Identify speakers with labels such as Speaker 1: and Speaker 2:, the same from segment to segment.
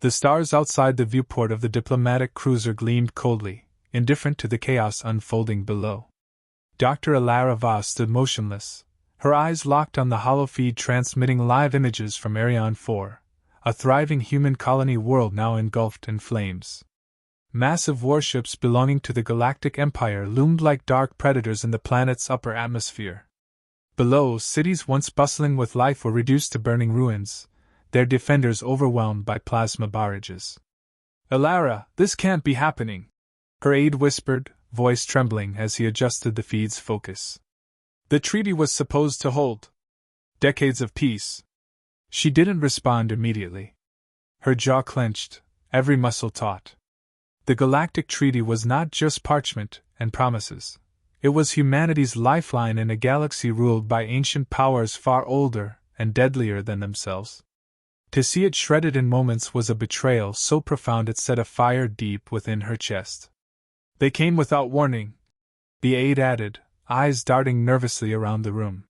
Speaker 1: The stars outside the viewport of the diplomatic cruiser gleamed coldly, indifferent to the chaos unfolding below. Dr. Alara Voss stood motionless, her eyes locked on the holofeed transmitting live images from Arion 4, a thriving human colony world now engulfed in flames. Massive warships belonging to the Galactic Empire loomed like dark predators in the planet's upper atmosphere. Below, cities once bustling with life were reduced to burning ruins, their defenders overwhelmed by plasma barrages. "Alara, this can't be happening," her aide whispered, voice trembling as he adjusted the feed's focus. "The treaty was supposed to hold decades of peace." She didn't respond immediately. Her jaw clenched, every muscle taut. The Galactic Treaty was not just parchment and promises. It was humanity's lifeline in a galaxy ruled by ancient powers far older and deadlier than themselves. To see it shredded in moments was a betrayal so profound it set a fire deep within her chest. "They came without warning," the aide added, eyes darting nervously around the room.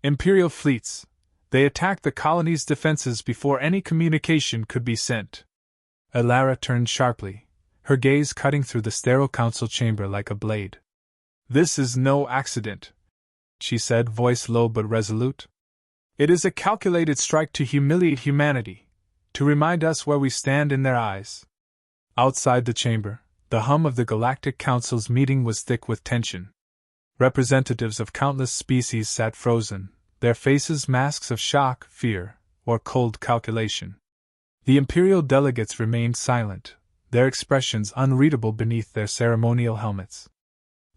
Speaker 1: "Imperial fleets. They attacked the colony's defenses before any communication could be sent." Alara turned sharply, her gaze cutting through the sterile council chamber like a blade. "This is no accident," she said, voice low but resolute. "It is a calculated strike to humiliate humanity, to remind us where we stand in their eyes." Outside the chamber, the hum of the Galactic Council's meeting was thick with tension. Representatives of countless species sat frozen, their faces masks of shock, fear, or cold calculation. The Imperial delegates remained silent, their expressions unreadable beneath their ceremonial helmets.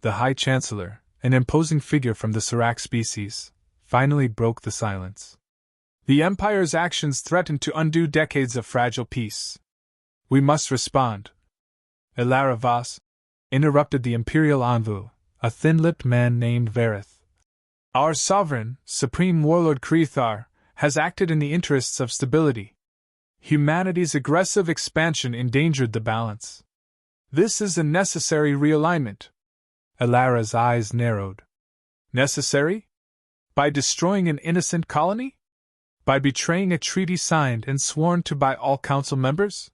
Speaker 1: The High Chancellor, an imposing figure from the Serac species, finally broke the silence. "The Empire's actions threaten to undo decades of fragile peace. We must respond." "Alara Voss," interrupted the Imperial envoy, a thin-lipped man named Vareth. "Our sovereign, Supreme Warlord Krethar, has acted in the interests of stability. Humanity's aggressive expansion endangered the balance. This is a necessary realignment." Alara's eyes narrowed. "Necessary? By destroying an innocent colony? By betraying a treaty signed and sworn to by all council members?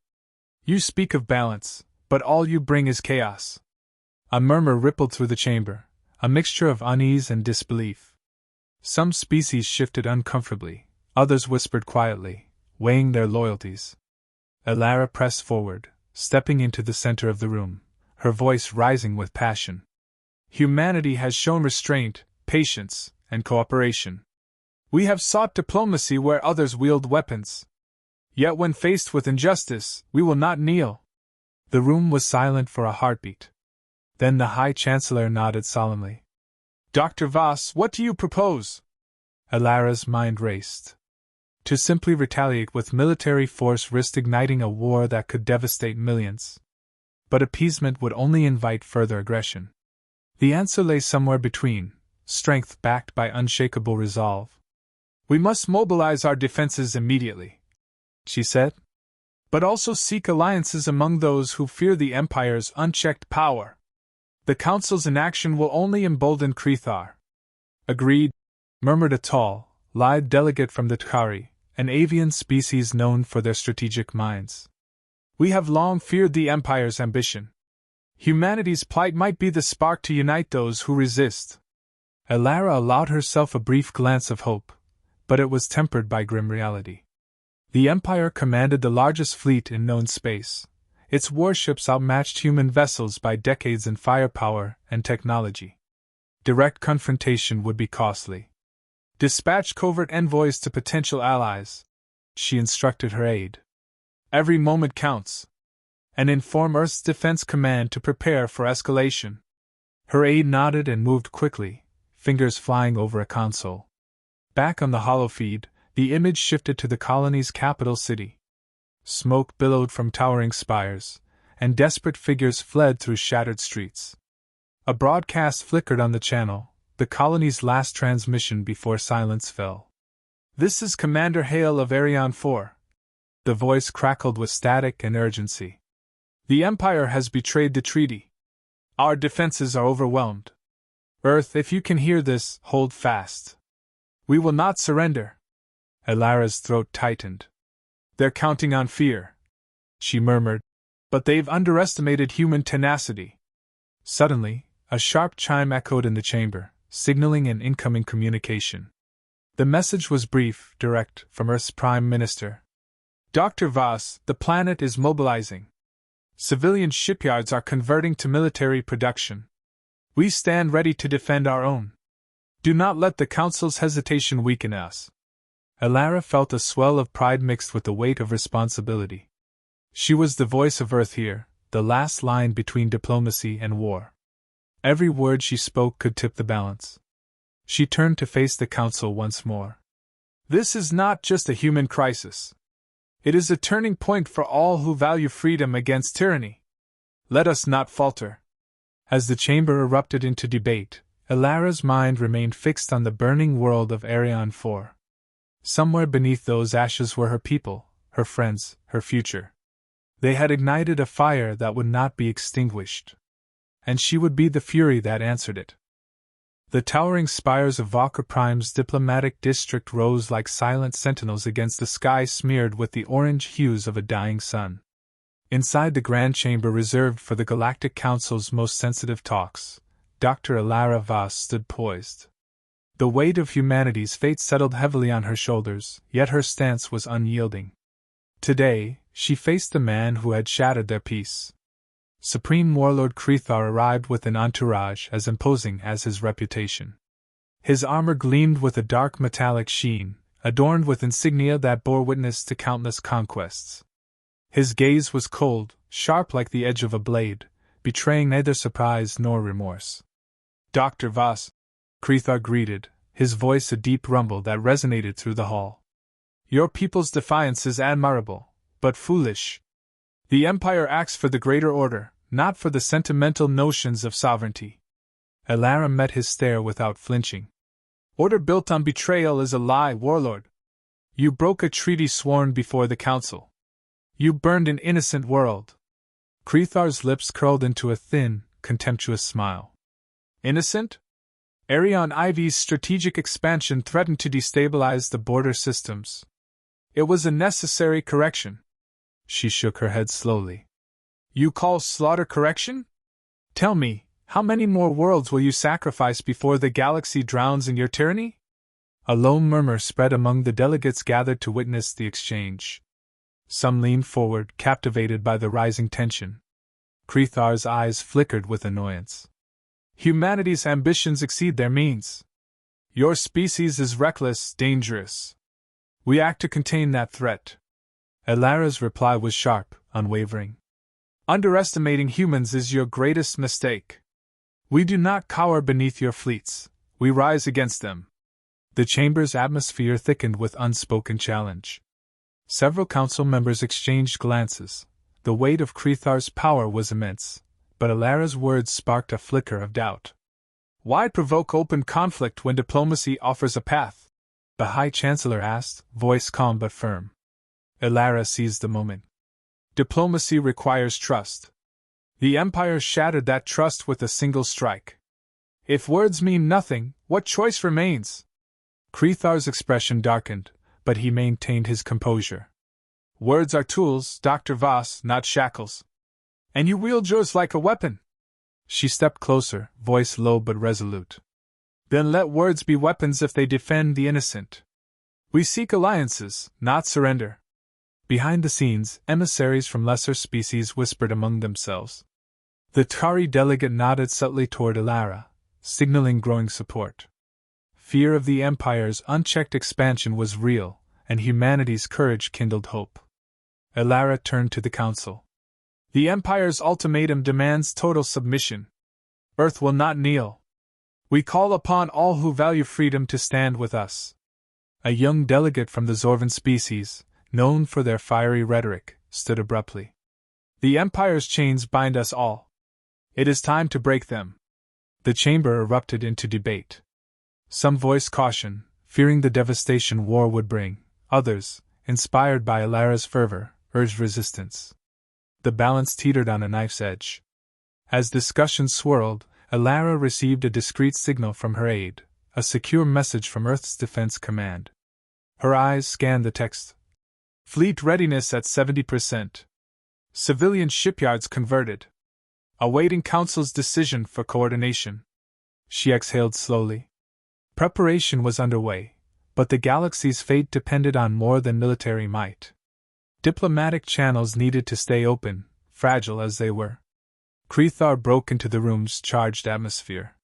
Speaker 1: You speak of balance, but all you bring is chaos." A murmur rippled through the chamber, a mixture of unease and disbelief. Some species shifted uncomfortably, others whispered quietly, weighing their loyalties. Alara pressed forward, stepping into the center of the room, her voice rising with passion. "Humanity has shown restraint, patience, and cooperation. We have sought diplomacy where others wield weapons. Yet when faced with injustice, we will not kneel." The room was silent for a heartbeat. Then the High Chancellor nodded solemnly. "Dr. Voss, what do you propose?" Alara's mind raced. To simply retaliate with military force risked igniting a war that could devastate millions. But appeasement would only invite further aggression. The answer lay somewhere between, strength backed by unshakable resolve. "We must mobilize our defenses immediately," she said. "But also seek alliances among those who fear the Empire's unchecked power. The Council's inaction will only embolden Krethar." "Agreed," murmured a tall, lithe delegate from the Tkari, an avian species known for their strategic minds. "We have long feared the Empire's ambition. Humanity's plight might be the spark to unite those who resist." Alara allowed herself a brief glance of hope, but it was tempered by grim reality. The Empire commanded the largest fleet in known space. Its warships outmatched human vessels by decades in firepower and technology. Direct confrontation would be costly. "Dispatch covert envoys to potential allies," she instructed her aide. "Every moment counts. And inform Earth's Defense Command to prepare for escalation." Her aide nodded and moved quickly, fingers flying over a console. Back on the holofeed, the image shifted to the colony's capital city. Smoke billowed from towering spires, and desperate figures fled through shattered streets. A broadcast flickered on the channel, the colony's last transmission before silence fell. "This is Commander Hale of Arion 4. The voice crackled with static and urgency. "The Empire has betrayed the treaty. Our defenses are overwhelmed. Earth, if you can hear this, hold fast. We will not surrender." Alara's throat tightened. "They're counting on fear," she murmured. But they've underestimated human tenacity. Suddenly, a sharp chime echoed in the chamber, signaling an incoming communication. The message was brief, direct, from Earth's Prime Minister. Dr. Voss, the planet is mobilizing. Civilian shipyards are converting to military production. We stand ready to defend our own. Do not let the Council's hesitation weaken us. Alara felt a swell of pride mixed with the weight of responsibility. She was the voice of Earth here, the last line between diplomacy and war. Every word she spoke could tip the balance. She turned to face the Council once more. This is not just a human crisis. It is a turning point for all who value freedom against tyranny. Let us not falter. As the chamber erupted into debate, Alara's mind remained fixed on the burning world of Arion 4. Somewhere beneath those ashes were her people, her friends, her future. They had ignited a fire that would not be extinguished. And she would be the fury that answered it. The towering spires of Valkyr Prime's diplomatic district rose like silent sentinels against the sky smeared with the orange hues of a dying sun. Inside the grand chamber reserved for the Galactic Council's most sensitive talks, Dr. Alara Voss stood poised. The weight of humanity's fate settled heavily on her shoulders, yet her stance was unyielding. Today, she faced the man who had shattered their peace. Supreme Warlord Krethar arrived with an entourage as imposing as his reputation. His armor gleamed with a dark metallic sheen, adorned with insignia that bore witness to countless conquests. His gaze was cold, sharp like the edge of a blade, betraying neither surprise nor remorse. Dr. Voss, Krethar greeted, his voice a deep rumble that resonated through the hall. Your people's defiance is admirable, but foolish. The Empire acts for the greater order, not for the sentimental notions of sovereignty. Alara met his stare without flinching. Order built on betrayal is a lie, Warlord. You broke a treaty sworn before the Council. You burned an innocent world. Krethar's lips curled into a thin, contemptuous smile. Innocent? Arion IV's strategic expansion threatened to destabilize the border systems. It was a necessary correction. She shook her head slowly. You call slaughter correction? Tell me, how many more worlds will you sacrifice before the galaxy drowns in your tyranny? A low murmur spread among the delegates gathered to witness the exchange. Some leaned forward, captivated by the rising tension. Krethar's eyes flickered with annoyance. Humanity's ambitions exceed their means. Your species is reckless, dangerous. We act to contain that threat. Alara's reply was sharp, unwavering. Underestimating humans is your greatest mistake. We do not cower beneath your fleets, we rise against them. The chamber's atmosphere thickened with unspoken challenge. Several council members exchanged glances. The weight of Krethar's power was immense, but Alara's words sparked a flicker of doubt. Why provoke open conflict when diplomacy offers a path? The High Chancellor asked, voice calm but firm. Alara seized the moment. Diplomacy requires trust. The Empire shattered that trust with a single strike. If words mean nothing, what choice remains? Krethar's expression darkened, but he maintained his composure. Words are tools, Dr. Voss, not shackles. And you wield yours like a weapon. She stepped closer, voice low but resolute. Then let words be weapons if they defend the innocent. We seek alliances, not surrender. Behind the scenes, emissaries from lesser species whispered among themselves. The Tari delegate nodded subtly toward Alara, signaling growing support. Fear of the Empire's unchecked expansion was real, and humanity's courage kindled hope. Alara turned to the Council. The Empire's ultimatum demands total submission. Earth will not kneel. We call upon all who value freedom to stand with us. A young delegate from the Zorvan species, known for their fiery rhetoric, stood abruptly. The Empire's chains bind us all. It is time to break them. The chamber erupted into debate. Some voiced caution, fearing the devastation war would bring. Others, inspired by Alara's fervor, urged resistance. The balance teetered on a knife's edge. As discussion swirled, Alara received a discreet signal from her aide, a secure message from Earth's Defense Command. Her eyes scanned the text. Fleet readiness at 70%. Civilian shipyards converted. Awaiting Council's decision for coordination. She exhaled slowly. Preparation was underway, but the galaxy's fate depended on more than military might. Diplomatic channels needed to stay open, fragile as they were. Krethar broke into the room's charged atmosphere.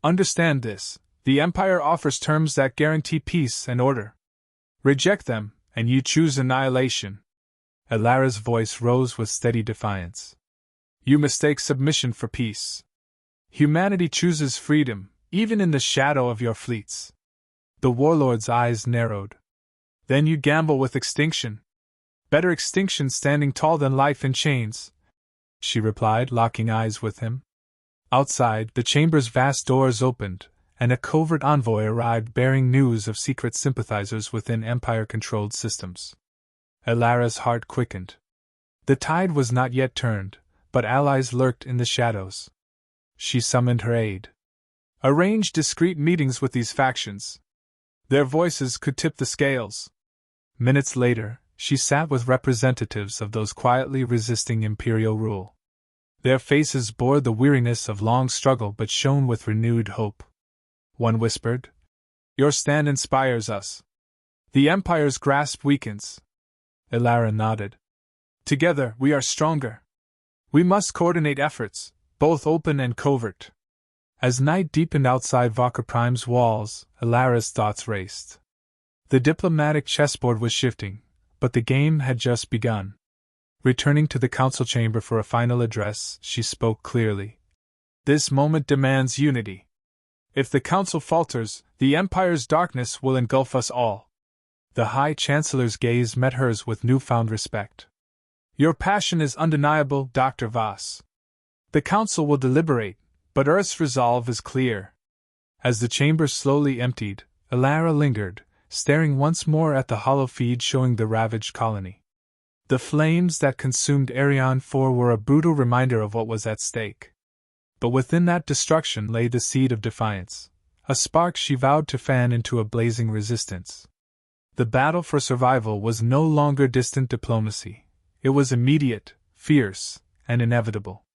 Speaker 1: Understand this. The Empire offers terms that guarantee peace and order. Reject them, and you choose annihilation. Elara's voice rose with steady defiance. You mistake submission for peace. Humanity chooses freedom, even in the shadow of your fleets. The warlord's eyes narrowed. Then you gamble with extinction. Better extinction standing tall than life in chains, she replied, locking eyes with him. Outside, the chamber's vast doors opened, and a covert envoy arrived bearing news of secret sympathizers within Empire-controlled systems. Elara's heart quickened. The tide was not yet turned, but allies lurked in the shadows. She summoned her aide. Arrange discreet meetings with these factions. Their voices could tip the scales. Minutes later, she sat with representatives of those quietly resisting imperial rule. Their faces bore the weariness of long struggle but shone with renewed hope. One whispered, "Your stand inspires us. The Empire's grasp weakens." Elara nodded. "Together, we are stronger. We must coordinate efforts, both open and covert." As night deepened outside Vaka Prime's walls, Elara's thoughts raced. The diplomatic chessboard was shifting, but the game had just begun. Returning to the council chamber for a final address, she spoke clearly. "This moment demands unity. If the council falters, the Empire's darkness will engulf us all." The High Chancellor's gaze met hers with newfound respect. "Your passion is undeniable, Dr. Voss. The council will deliberate, but Earth's resolve is clear." As the chamber slowly emptied, Elara lingered, staring once more at the hollow feed showing the ravaged colony. The flames that consumed Arion 4 were a brutal reminder of what was at stake. But within that destruction lay the seed of defiance, a spark she vowed to fan into a blazing resistance. The battle for survival was no longer distant diplomacy. It was immediate, fierce, and inevitable.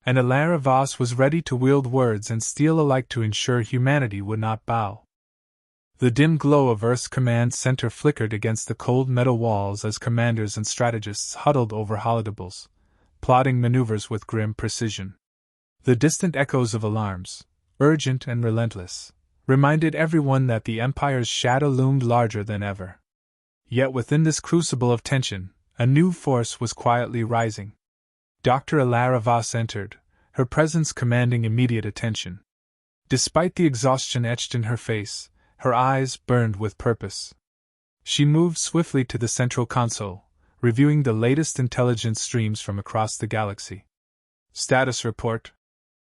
Speaker 1: And Elara Voss was ready to wield words and steel alike to ensure humanity would not bow. The dim glow of Earth's command center flickered against the cold metal walls as commanders and strategists huddled over holotables, plotting maneuvers with grim precision. The distant echoes of alarms, urgent and relentless, reminded everyone that the Empire's shadow loomed larger than ever. Yet within this crucible of tension, a new force was quietly rising. Dr. Elara Voss entered, her presence commanding immediate attention. Despite the exhaustion etched in her face, her eyes burned with purpose. She moved swiftly to the central console, reviewing the latest intelligence streams from across the galaxy. "Status report,"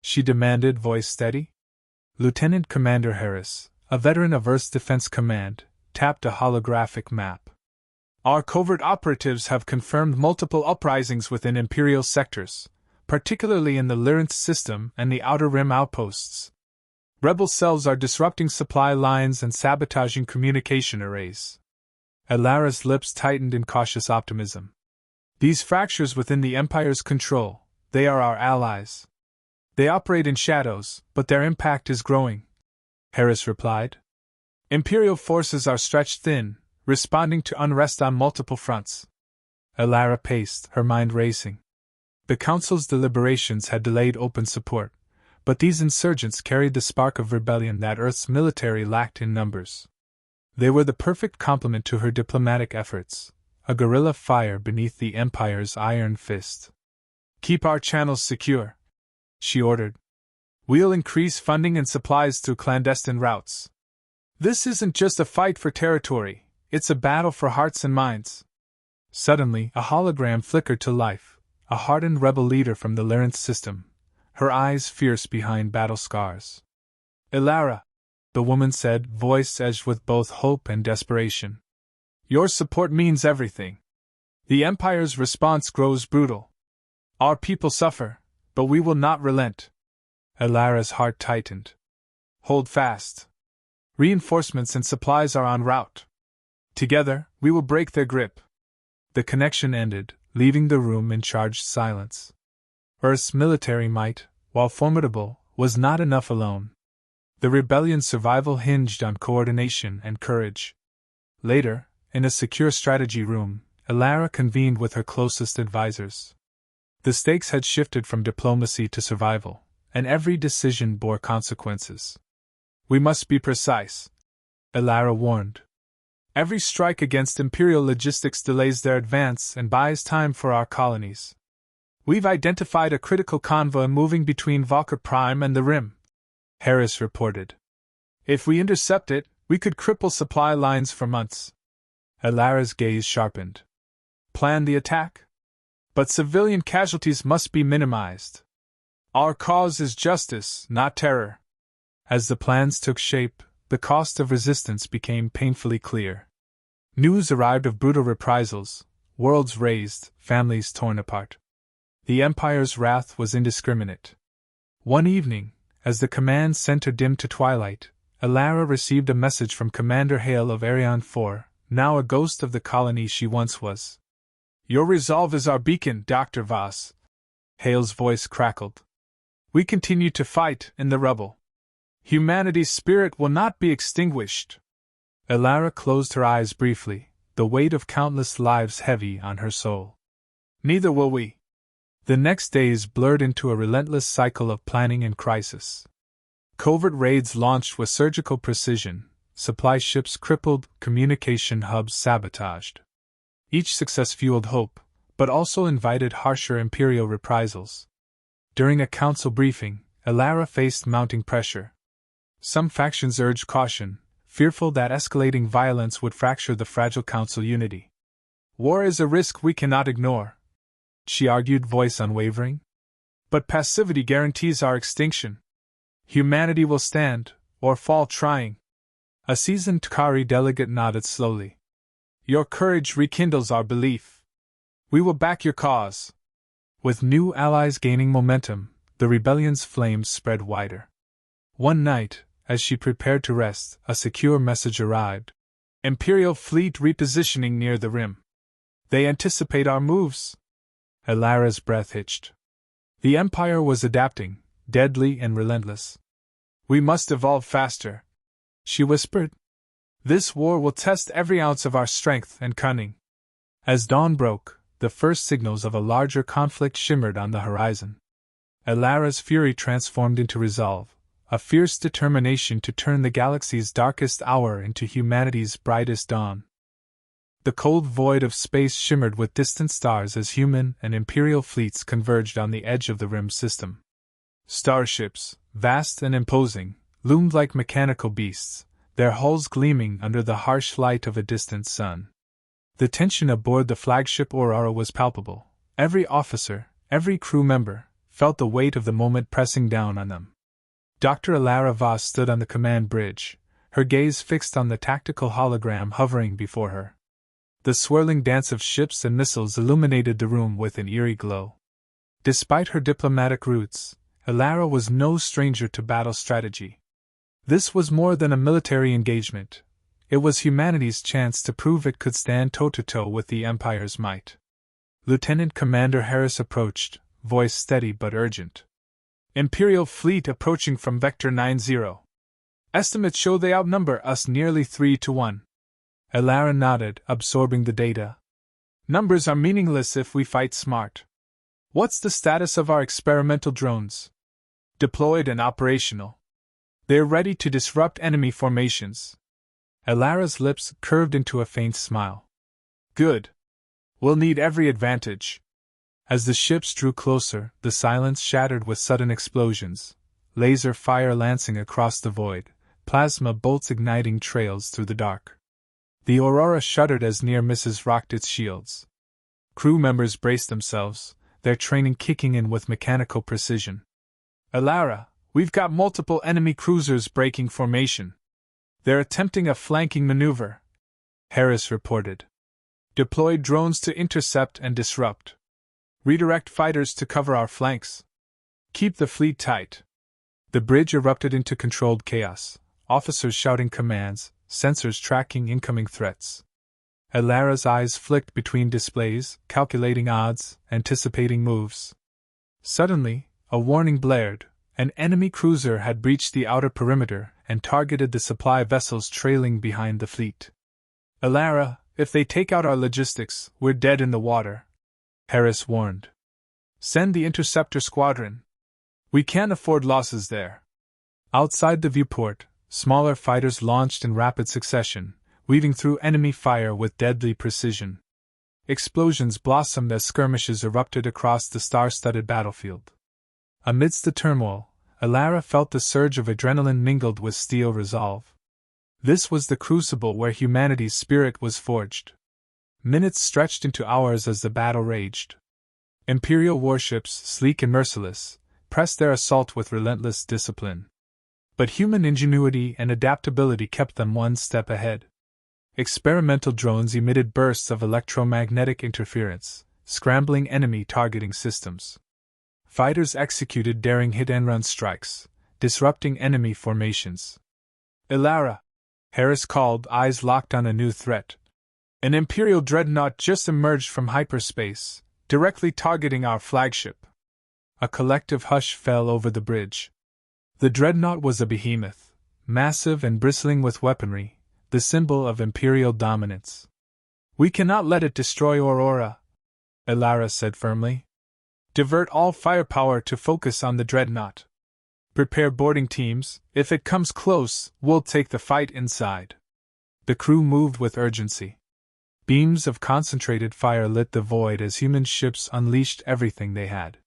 Speaker 1: she demanded, voice steady. Lieutenant Commander Harris, a veteran of Earth's Defense Command, tapped a holographic map. "Our covert operatives have confirmed multiple uprisings within Imperial sectors, particularly in the Lyrinth system and the Outer Rim outposts. Rebel cells are disrupting supply lines and sabotaging communication arrays." Elara's lips tightened in cautious optimism. "These fractures within the Empire's control, they are our allies. They operate in shadows, but their impact is growing," Harris replied. "Imperial forces are stretched thin, responding to unrest on multiple fronts." Elara paced, her mind racing. The Council's deliberations had delayed open support, but these insurgents carried the spark of rebellion that Earth's military lacked in numbers. They were the perfect complement to her diplomatic efforts, a guerrilla fire beneath the Empire's iron fist. "Keep our channels secure," she ordered. "We'll increase funding and supplies through clandestine routes. This isn't just a fight for territory, it's a battle for hearts and minds." Suddenly, a hologram flickered to life, a hardened rebel leader from the Lyrinth system, her eyes fierce behind battle scars. "Elara," the woman said, voice edged with both hope and desperation. "Your support means everything. The Empire's response grows brutal. Our people suffer, but we will not relent." Elara's heart tightened. "Hold fast. Reinforcements and supplies are en route. Together, we will break their grip." The connection ended, leaving the room in charged silence. Earth's military might, while formidable, was not enough alone. The rebellion's survival hinged on coordination and courage. Later, in a secure strategy room, Elara convened with her closest advisors. The stakes had shifted from diplomacy to survival, and every decision bore consequences. "We must be precise," Elara warned. "Every strike against Imperial logistics delays their advance and buys time for our colonies. We've identified a critical convoy moving between Valkyr Prime and the Rim," Harris reported. "If we intercept it, we could cripple supply lines for months." Elara's gaze sharpened. "Plan the attack? But civilian casualties must be minimized. Our cause is justice, not terror." As the plans took shape, the cost of resistance became painfully clear. News arrived of brutal reprisals, worlds razed, families torn apart. The Empire's wrath was indiscriminate. One evening, as the command center dimmed to twilight, Elara received a message from Commander Hale of Arion 4, now a ghost of the colony she once was. "Your resolve is our beacon, Dr. Voss." Hale's voice crackled. "We continue to fight in the rubble. Humanity's spirit will not be extinguished." Elara closed her eyes briefly, the weight of countless lives heavy on her soul. "Neither will we." The next days blurred into a relentless cycle of planning and crisis. Covert raids launched with surgical precision, supply ships crippled, communication hubs sabotaged. Each success fueled hope, but also invited harsher Imperial reprisals. During a council briefing, Elara faced mounting pressure. Some factions urged caution, fearful that escalating violence would fracture the fragile council unity. "War is a risk we cannot ignore," she argued, voice unwavering. "But passivity guarantees our extinction. Humanity will stand, or fall trying." A seasoned Tkari delegate nodded slowly. "Your courage rekindles our belief. We will back your cause." With new allies gaining momentum, the rebellion's flames spread wider. One night, as she prepared to rest, a secure message arrived. "Imperial fleet repositioning near the Rim. They anticipate our moves." Elara's breath hitched. The Empire was adapting, deadly and relentless. "We must evolve faster," she whispered. "This war will test every ounce of our strength and cunning." As dawn broke, the first signals of a larger conflict shimmered on the horizon. Elara's fury transformed into resolve, a fierce determination to turn the galaxy's darkest hour into humanity's brightest dawn. The cold void of space shimmered with distant stars as human and Imperial fleets converged on the edge of the Rim system. Starships, vast and imposing, loomed like mechanical beasts, their hulls gleaming under the harsh light of a distant sun. The tension aboard the flagship Aurora was palpable. Every officer, every crew member, felt the weight of the moment pressing down on them. Dr. Elara Voss stood on the command bridge, her gaze fixed on the tactical hologram hovering before her. The swirling dance of ships and missiles illuminated the room with an eerie glow. Despite her diplomatic roots, Elara was no stranger to battle strategy. This was more than a military engagement. It was humanity's chance to prove it could stand toe-to-toe with the Empire's might. Lieutenant Commander Harris approached, voice steady but urgent. "Imperial fleet approaching from Vector 90. Estimates show they outnumber us nearly 3-1. Elara nodded, absorbing the data. "Numbers are meaningless if we fight smart. What's the status of our experimental drones?" "Deployed and operational. They're ready to disrupt enemy formations." Elara's lips curved into a faint smile. "Good. We'll need every advantage." As the ships drew closer, the silence shattered with sudden explosions, laser fire lancing across the void, plasma bolts igniting trails through the dark. The Aurora shuddered as near misses rocked its shields. Crew members braced themselves, their training kicking in with mechanical precision. "Elara, we've got multiple enemy cruisers breaking formation. They're attempting a flanking maneuver," Harris reported. "Deploy drones to intercept and disrupt. Redirect fighters to cover our flanks. Keep the fleet tight." The bridge erupted into controlled chaos, officers shouting commands, sensors tracking incoming threats. Elara's eyes flicked between displays, calculating odds, anticipating moves. Suddenly, a warning blared. An enemy cruiser had breached the outer perimeter and targeted the supply vessels trailing behind the fleet. Elara, if they take out our logistics, we're dead in the water, Harris warned. Send the interceptor squadron. We can't afford losses there. Outside the viewport, smaller fighters launched in rapid succession, weaving through enemy fire with deadly precision. Explosions blossomed as skirmishes erupted across the star-studded battlefield. Amidst the turmoil, Elara felt the surge of adrenaline mingled with steel resolve. This was the crucible where humanity's spirit was forged. Minutes stretched into hours as the battle raged. Imperial warships, sleek and merciless, pressed their assault with relentless discipline. But human ingenuity and adaptability kept them one step ahead. Experimental drones emitted bursts of electromagnetic interference, scrambling enemy targeting systems. Fighters executed daring hit-and-run strikes, disrupting enemy formations. Elara, Harris called, eyes locked on a new threat. An Imperial dreadnought just emerged from hyperspace, directly targeting our flagship. A collective hush fell over the bridge. The dreadnought was a behemoth, massive and bristling with weaponry, the symbol of Imperial dominance. We cannot let it destroy Aurora, Elara said firmly. Divert all firepower to focus on the dreadnought. Prepare boarding teams. If it comes close, we'll take the fight inside. The crew moved with urgency. Beams of concentrated fire lit the void as human ships unleashed everything they had.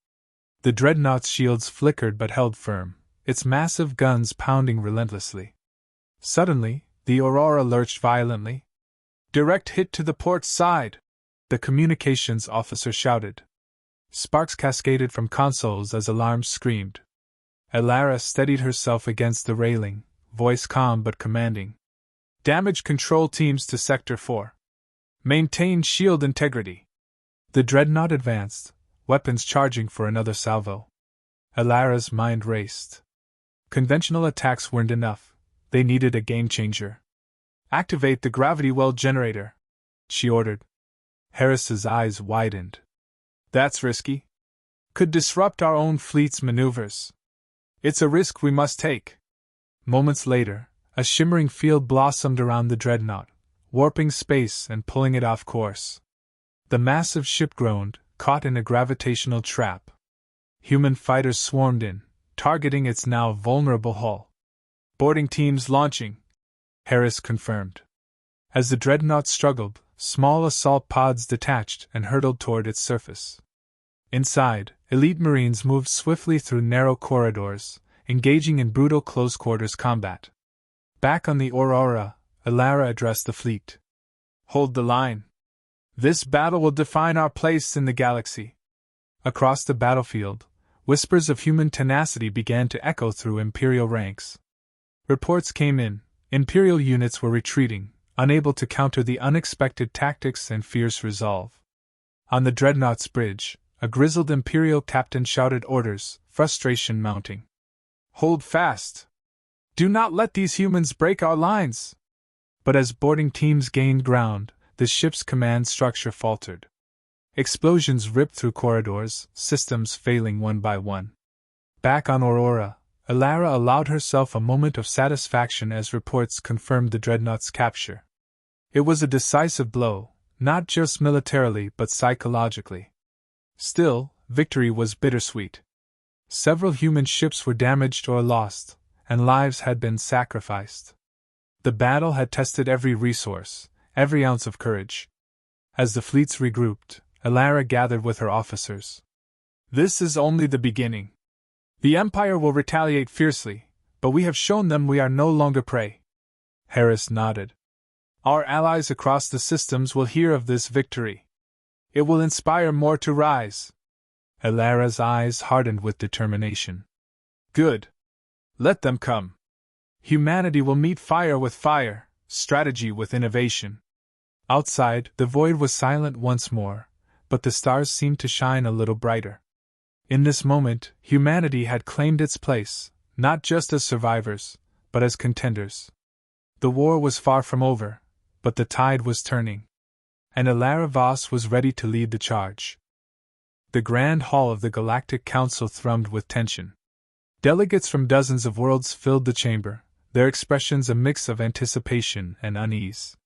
Speaker 1: The dreadnought's shields flickered but held firm, its massive guns pounding relentlessly. Suddenly, the Aurora lurched violently. Direct hit to the port side, the communications officer shouted. Sparks cascaded from consoles as alarms screamed. Elara steadied herself against the railing, voice calm but commanding. Damage control teams to Sector 4. Maintain shield integrity. The dreadnought advanced, weapons charging for another salvo. Elara's mind raced. Conventional attacks weren't enough. They needed a game-changer. Activate the gravity well generator, she ordered. Harris's eyes widened. That's risky. Could disrupt our own fleet's maneuvers. It's a risk we must take. Moments later, a shimmering field blossomed around the dreadnought, warping space and pulling it off course. The massive ship groaned, caught in a gravitational trap. Human fighters swarmed in, targeting its now vulnerable hull. Boarding teams launching, Harris confirmed. As the dreadnought struggled, small assault pods detached and hurtled toward its surface. Inside, elite Marines moved swiftly through narrow corridors, engaging in brutal close-quarters combat. Back on the Aurora, Elara addressed the fleet. Hold the line. This battle will define our place in the galaxy. Across the battlefield, whispers of human tenacity began to echo through Imperial ranks. Reports came in. Imperial units were retreating, unable to counter the unexpected tactics and fierce resolve. On the dreadnought's bridge, a grizzled Imperial captain shouted orders, frustration mounting. Hold fast! Do not let these humans break our lines! But as boarding teams gained ground, the ship's command structure faltered. Explosions ripped through corridors, systems failing one by one. Back on Aurora, Elara allowed herself a moment of satisfaction as reports confirmed the dreadnought's capture. It was a decisive blow, not just militarily but psychologically. Still, victory was bittersweet. Several human ships were damaged or lost, and lives had been sacrificed. The battle had tested every resource, every ounce of courage. As the fleets regrouped, Elara gathered with her officers. This is only the beginning. The Empire will retaliate fiercely, but we have shown them we are no longer prey. Harris nodded. Our allies across the systems will hear of this victory. It will inspire more to rise. Elara's eyes hardened with determination. Good. Let them come. Humanity will meet fire with fire, strategy with innovation. Outside, the void was silent once more, but the stars seemed to shine a little brighter. In this moment, humanity had claimed its place, not just as survivors, but as contenders. The war was far from over, but the tide was turning. and Alara Voss was ready to lead the charge. The grand hall of the Galactic Council thrummed with tension. Delegates from dozens of worlds filled the chamber, their expressions a mix of anticipation and unease.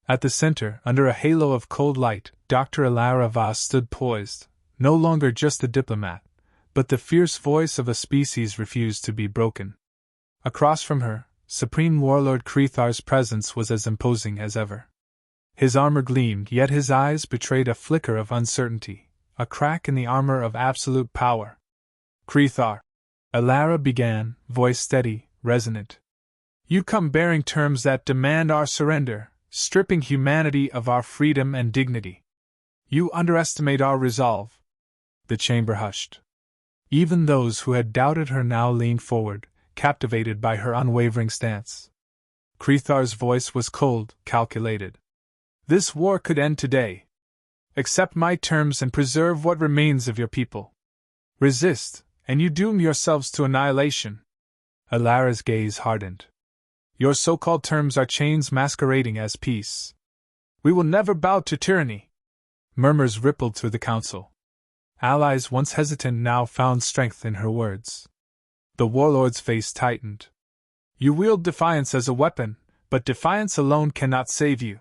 Speaker 1: At the center, under a halo of cold light, Dr. Alara Voss stood poised, no longer just a diplomat, but the fierce voice of a species refused to be broken. Across from her, Supreme Warlord Krethar's presence was as imposing as ever. His armor gleamed, yet his eyes betrayed a flicker of uncertainty, a crack in the armor of absolute power. Krethar, Alara began, voice steady, resonant. You come bearing terms that demand our surrender, stripping humanity of our freedom and dignity. You underestimate our resolve. The chamber hushed. Even those who had doubted her now leaned forward, captivated by her unwavering stance. Krethar's voice was cold, calculated. This war could end today. Accept my terms and preserve what remains of your people. Resist, and you doom yourselves to annihilation. Alara's gaze hardened. Your so-called terms are chains masquerading as peace. We will never bow to tyranny. Murmurs rippled through the council. Allies once hesitant now found strength in her words. The warlord's face tightened. You wield defiance as a weapon, but defiance alone cannot save you.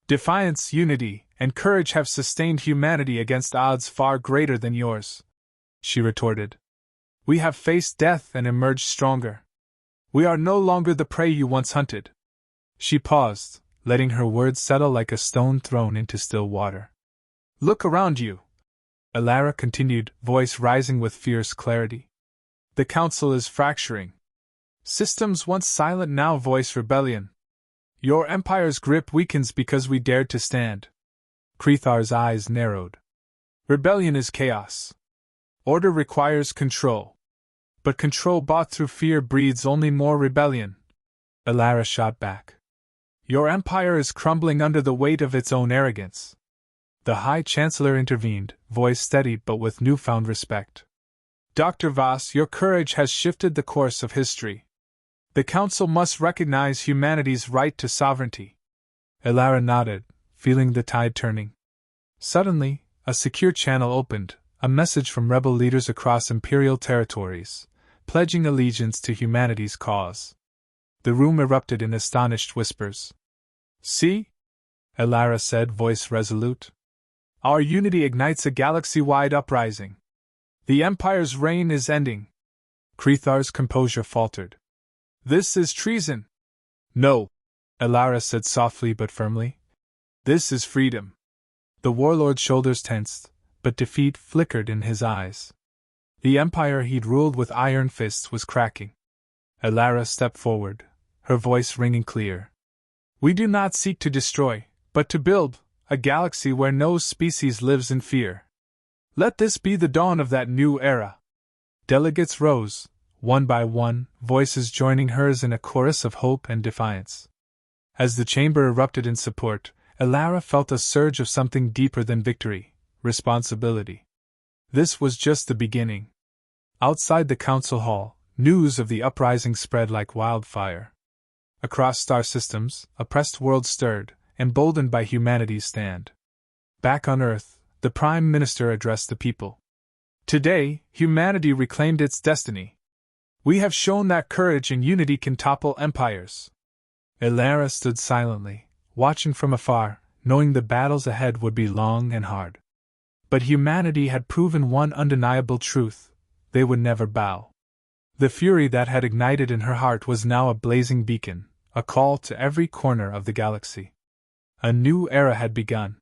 Speaker 1: Defiance, unity, and courage have sustained humanity against odds far greater than yours, she retorted. We have faced death and emerged stronger. We are no longer the prey you once hunted. She paused, letting her words settle like a stone thrown into still water. Look around you, Alara continued, voice rising with fierce clarity. The council is fracturing. Systems once silent now voice rebellion. Your empire's grip weakens because we dared to stand. Krethar's eyes narrowed. Rebellion is chaos. Order requires control. But control bought through fear breeds only more rebellion. Alara shot back. Your empire is crumbling under the weight of its own arrogance. The High Chancellor intervened, voice steady but with newfound respect. Dr. Voss, your courage has shifted the course of history. The Council must recognize humanity's right to sovereignty. Alara nodded, feeling the tide turning. Suddenly, a secure channel opened, a message from rebel leaders across imperial territories, pledging allegiance to humanity's cause. The room erupted in astonished whispers. See? Alara said, voice resolute. Our unity ignites a galaxy-wide uprising. The Empire's reign is ending. Krethar's composure faltered. This is treason. No, Alara said softly but firmly. This is freedom. The warlord's shoulders tensed, but defeat flickered in his eyes. The empire he'd ruled with iron fists was cracking. Alara stepped forward, her voice ringing clear. We do not seek to destroy, but to build a galaxy where no species lives in fear. Let this be the dawn of that new era. Delegates rose, one by one, voices joining hers in a chorus of hope and defiance. As the chamber erupted in support, Alara felt a surge of something deeper than victory, responsibility. This was just the beginning. Outside the council hall, news of the uprising spread like wildfire. Across star systems, oppressed worlds stirred, emboldened by humanity's stand. Back on Earth, the Prime Minister addressed the people. Today, humanity reclaimed its destiny. We have shown that courage and unity can topple empires. Alara stood silently, watching from afar, knowing the battles ahead would be long and hard. But humanity had proven one undeniable truth: they would never bow. The fury that had ignited in her heart was now a blazing beacon, a call to every corner of the galaxy. A new era had begun.